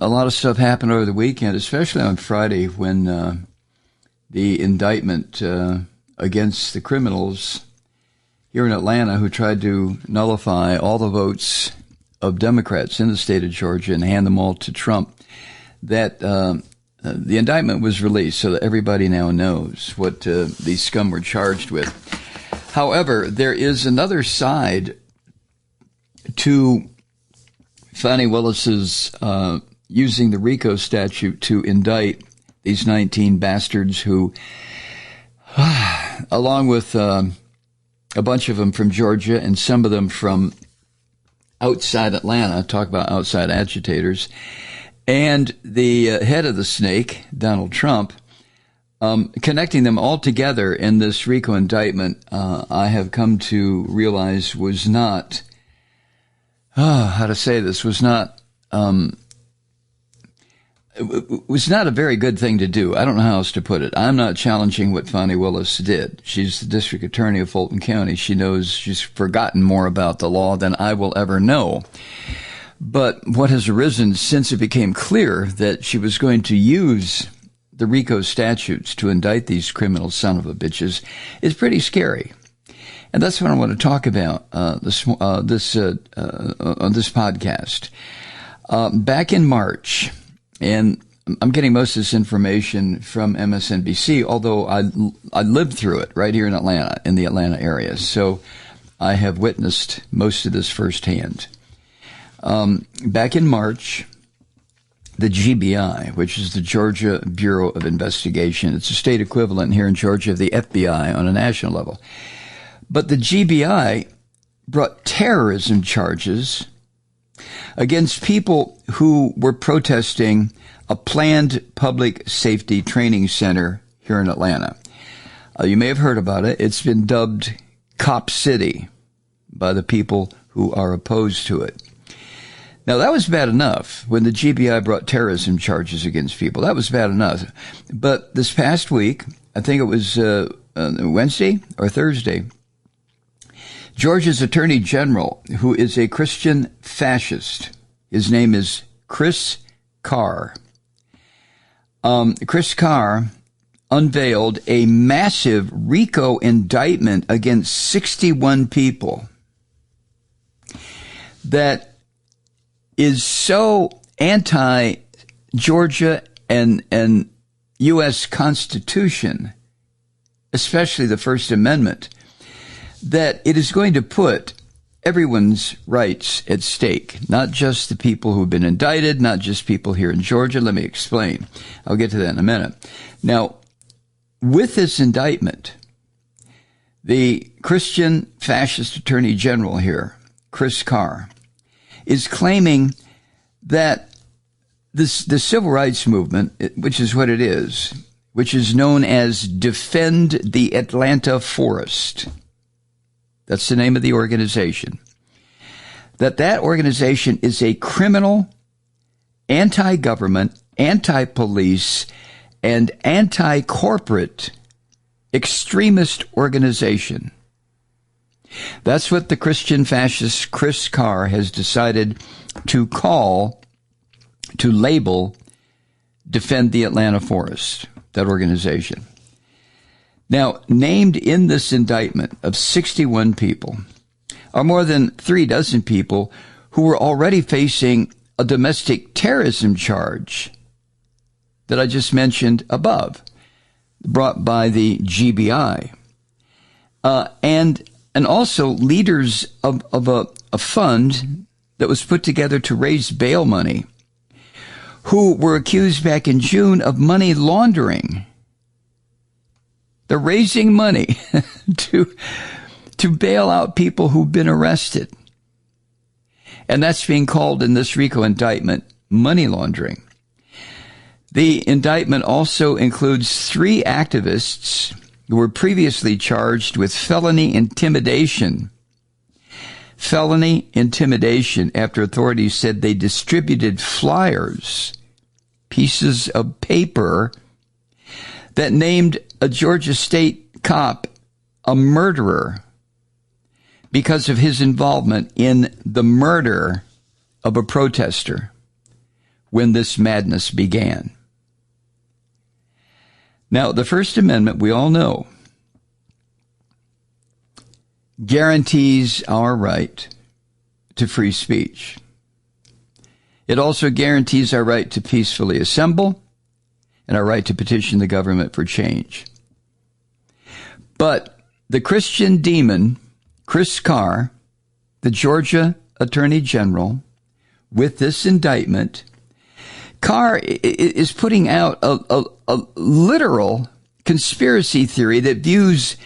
a lot of stuff happened over the weekend, especially on Friday when the indictment against the criminals here in Atlanta who tried to nullify all the votes of Democrats in the state of Georgia and hand them all to Trump, that the indictment was released so that everybody now knows what these scum were charged with. However, there is another side to Fani Willis's using the RICO statute to indict these 19 bastards who, along with a bunch of them from Georgia and some of them from outside Atlanta, talk about outside agitators, and the head of the snake, Donald Trump, connecting them all together in this RICO indictment, I have come to realize was not, was not a very good thing to do. I don't know how else to put it. I'm not challenging what Fani Willis did. She's the district attorney of Fulton County. She knows she's forgotten more about the law than I will ever know. But what has arisen since it became clear that she was going to use the RICO statutes to indict these criminal son of a bitches is pretty scary. And that's what I want to talk about on this podcast. Back in March, and I'm getting most of this information from MSNBC, although I lived through it right here in Atlanta, in the Atlanta area. So I have witnessed most of this firsthand. Back in March, the GBI, which is the Georgia Bureau of Investigation, it's a state equivalent here in Georgia of the FBI on a national level. But the GBI brought terrorism charges against people who were protesting a planned public safety training center here in Atlanta. You may have heard about it. It's been dubbed Cop City by the people who are opposed to it. Now, that was bad enough when the GBI brought terrorism charges against people. That was bad enough. But this past week, I think it was Wednesday or Thursday, Georgia's Attorney General, who is a Christian fascist, his name is Chris Carr. Chris Carr unveiled a massive RICO indictment against 61 people that is so anti-Georgia and U.S. Constitution, especially the First Amendment, that it is going to put everyone's rights at stake, not just the people who've been indicted, not just people here in Georgia. Let me explain. I'll get to that in a minute. Now, with this indictment, the Christian fascist Attorney General here, Chris Carr, is claiming that the civil rights movement, which is what it is, which is known as Defend the Atlanta Forest, that's the name of the organization, that organization is a criminal, anti-government, anti-police, and anti-corporate extremist organization. That's what the Christian fascist Chris Carr has decided to label Defend the Atlanta Forest, that organization. Now, named in this indictment of 61 people are more than 36 people who were already facing a domestic terrorism charge that I just mentioned above, brought by the GBI, and also leaders of a fund that was put together to raise bail money, who were accused back in June of money laundering. They're raising money to bail out people who've been arrested. And that's being called in this RICO indictment money laundering. The indictment also includes 3 activists who were previously charged with felony intimidation. Felony intimidation after authorities said they distributed flyers, pieces of paper, that named a Georgia state cop a murderer because of his involvement in the murder of a protester. when this madness began. Now, the First Amendment, we all know, guarantees our right to free speech. It also guarantees our right to peacefully assemble and our right to petition the government for change. But the Christian demon, Chris Carr, the Georgia Attorney General, with this indictment, Carr is putting out a literal conspiracy theory that views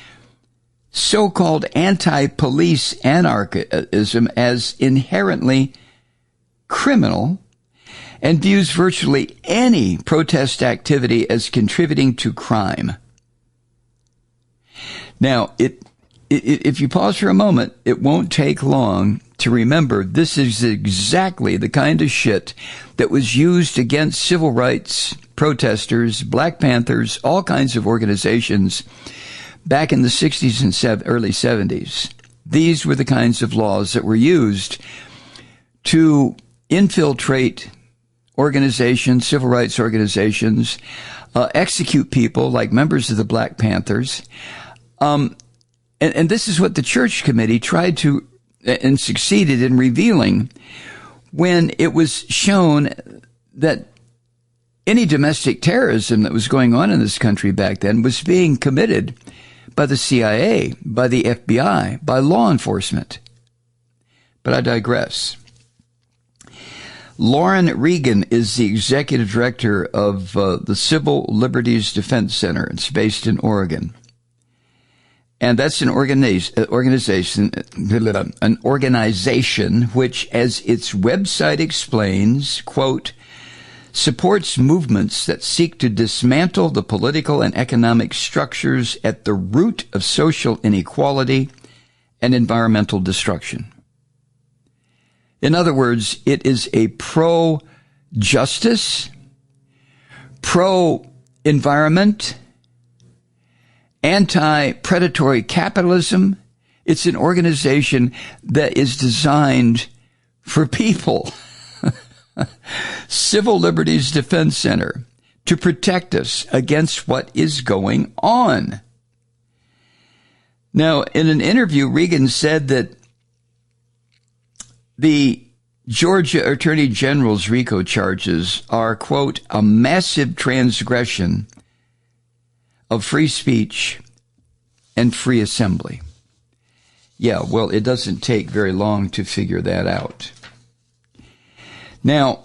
so-called anti-police anarchism as inherently criminal and views virtually any protest activity as contributing to crime. Now, if you pause for a moment, it won't take long to remember this is exactly the kind of shit that was used against civil rights protesters, Black Panthers, all kinds of organizations back in the 60s and early 70s. These were the kinds of laws that were used to infiltrate organizations, civil rights organizations, execute people like members of the Black Panthers. And this is what the Church Committee tried to and succeeded in revealing when it was shown that any domestic terrorism that was going on in this country back then was being committed by the CIA, by the FBI, by law enforcement. But I digress. Lauren Regan is the executive director of the Civil Liberties Defense Center. It's based in Oregon. And that's an organization which, as its website explains, quote, supports movements that seek to dismantle the political and economic structures at the root of social inequality and environmental destruction. In other words, it is a pro-justice, pro-environment, anti-predatory capitalism. It's an organization that is designed for people. Civil Liberties Defense Center, to protect us against what is going on. Now, in an interview, Regan said that the Georgia Attorney General's RICO charges are, quote, a massive transgression of free speech and free assembly. Yeah, well, it doesn't take very long to figure that out. Now,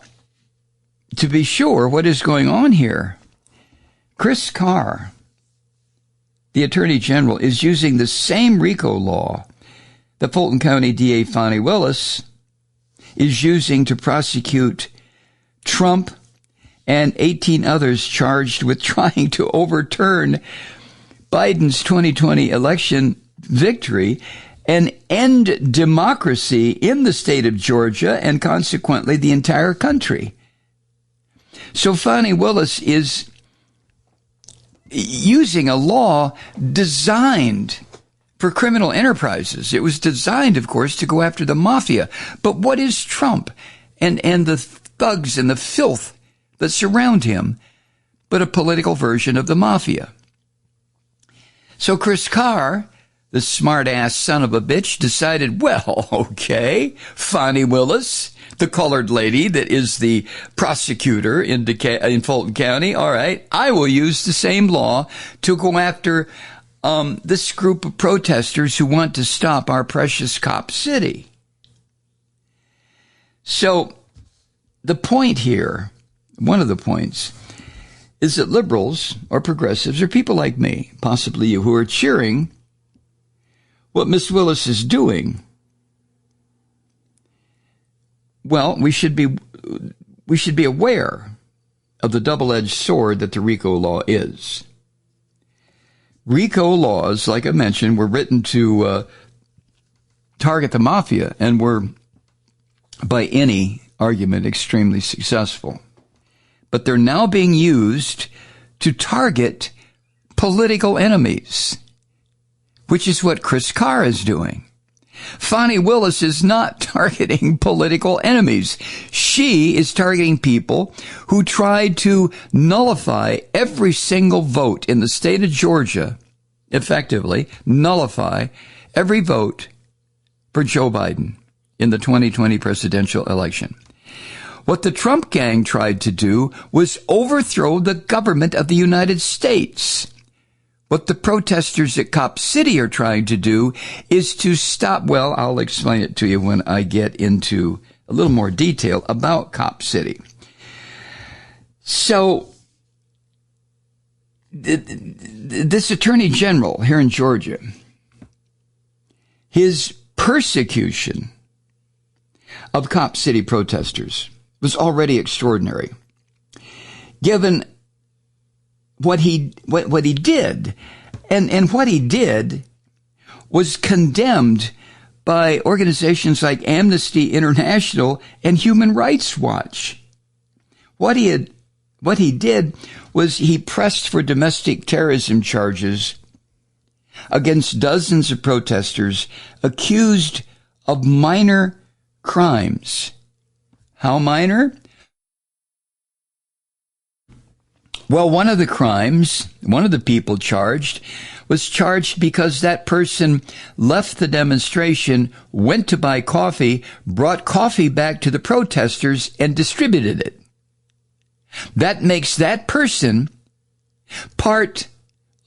to be sure, what is going on here? Chris Carr, the Attorney General, is using the same RICO law that Fulton County DA Fani Willis is using to prosecute Trump and 18 others charged with trying to overturn Biden's 2020 election victory and end democracy in the state of Georgia and consequently the entire country. So Fani Willis is using a law designed for criminal enterprises. It was designed, of course, to go after the mafia. But what is Trump and the thugs and the filth that surround him but a political version of the mafia? So Chris Carr, the smart-ass son of a bitch, decided, well, okay, Fani Willis, the colored lady that is the prosecutor in Fulton County, all right, I will use the same law to go after this group of protesters who want to stop our precious cop city. So the point here, one of the points, is that liberals or progressives or people like me, possibly you, who are cheering what Miss Willis is doing, well, we should be aware of the double-edged sword that the RICO law is. RICO laws, like I mentioned, were written to target the mafia and were, by any argument, extremely successful. But they're now being used to target political enemies, which is what Chris Carr is doing. Fani Willis is not targeting political enemies. She is targeting people who tried to nullify every single vote in the state of Georgia, effectively nullify every vote for Joe Biden in the 2020 presidential election. What the Trump gang tried to do was overthrow the government of the United States. What the protesters at Cop City are trying to do is to stop, well, I'll explain it to you when I get into a little more detail about Cop City. So, this Attorney General here in Georgia, his persecution of Cop City protesters was already extraordinary, given what he did. And what he did was condemned by organizations like Amnesty International and Human Rights Watch. What he did was he pressed for domestic terrorism charges against dozens of protesters accused of minor crimes. How minor? Well, one of the people charged was charged because that person left the demonstration, went to buy coffee, brought coffee back to the protesters, and distributed it. That makes that person part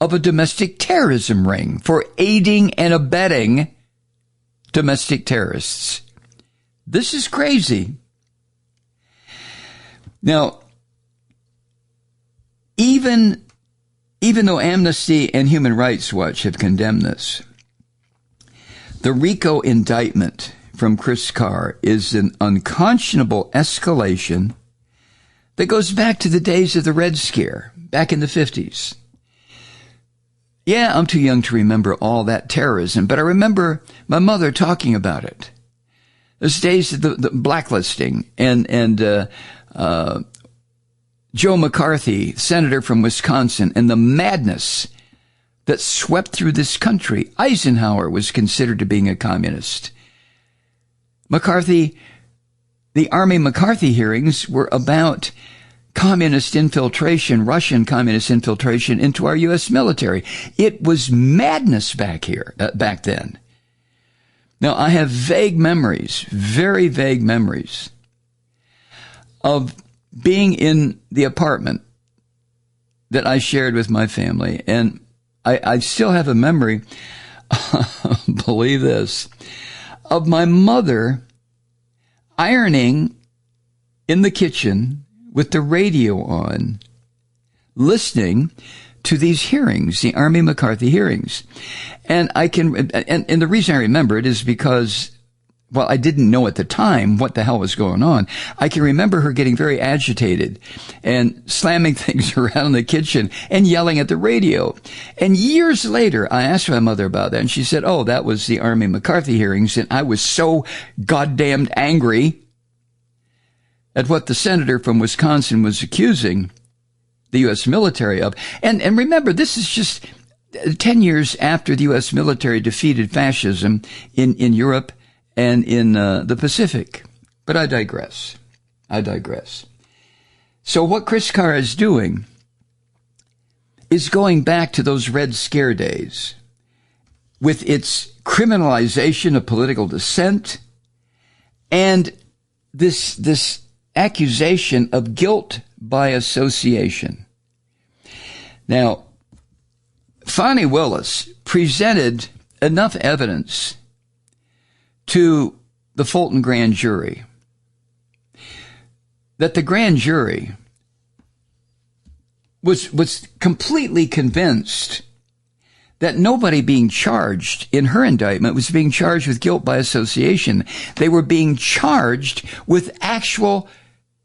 of a domestic terrorism ring for aiding and abetting domestic terrorists. This is crazy. Now, even though Amnesty and Human Rights Watch have condemned this, the RICO indictment from Chris Carr is an unconscionable escalation that goes back to the days of the Red Scare, back in the 50s. Yeah, I'm too young to remember all that terrorism, but I remember my mother talking about it. Those days of the blacklisting and Joe McCarthy, senator from Wisconsin, and the madness that swept through this country. Eisenhower was considered to being a communist. McCarthy, the Army McCarthy hearings were about communist infiltration, Russian communist infiltration into our U.S. military. It was madness back then. Now, I have vague memories, very vague memories of being in the apartment that I shared with my family. And I still have a memory, believe this, of my mother ironing in the kitchen with the radio on, listening to these hearings, the Army McCarthy hearings. And and the reason I remember it is because, well, I didn't know at the time what the hell was going on. I can remember her getting very agitated and slamming things around in the kitchen and yelling at the radio. And years later, I asked my mother about that, and she said, oh, that was the Army McCarthy hearings, and I was so goddamned angry at what the senator from Wisconsin was accusing the U.S. military of. And remember, this is just 10 years after the U.S. military defeated fascism in Europe and in the Pacific. But I digress. So what Chris Carr is doing is going back to those Red Scare days with its criminalization of political dissent and this accusation of guilt by association. Now, Fani Willis presented enough evidence to the Fulton grand jury that the grand jury was completely convinced that nobody being charged in her indictment was being charged with guilt by association. They were being charged with actual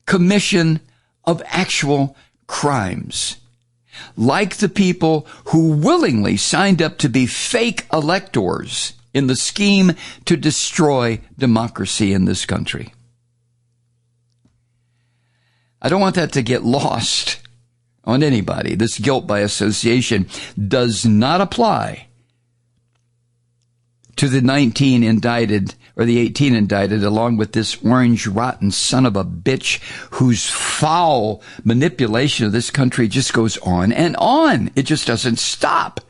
commission of actual crimes, like the people who willingly signed up to be fake electors in the scheme to destroy democracy in this country. I don't want that to get lost on anybody. This guilt by association does not apply to the 19 indicted, or the 18 indicted, along with this orange rotten son of a bitch whose foul manipulation of this country just goes on and on. It just doesn't stop.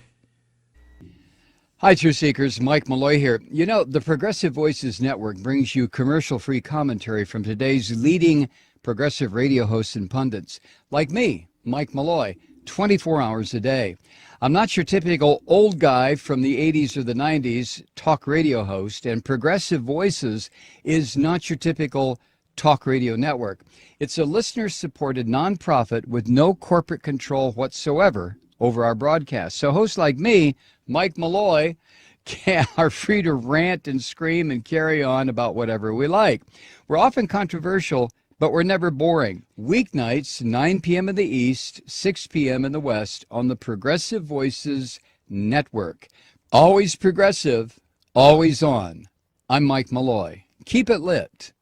Hi, Truth Seekers. Mike Malloy here. You know, the Progressive Voices Network brings you commercial-free commentary from today's leading progressive radio hosts and pundits, like me, Mike Malloy, 24 hours a day. I'm not your typical old guy from the 80s or the 90s talk radio host, and Progressive Voices is not your typical talk radio network. It's a listener-supported nonprofit with no corporate control whatsoever over our broadcast. So hosts like me, Mike Malloy, are free to rant and scream and carry on about whatever we like. We're often controversial, but we're never boring. Weeknights, 9 p.m. in the East, 6 p.m. in the West on the Progressive Voices Network. Always progressive, always on. I'm Mike Malloy. Keep it lit.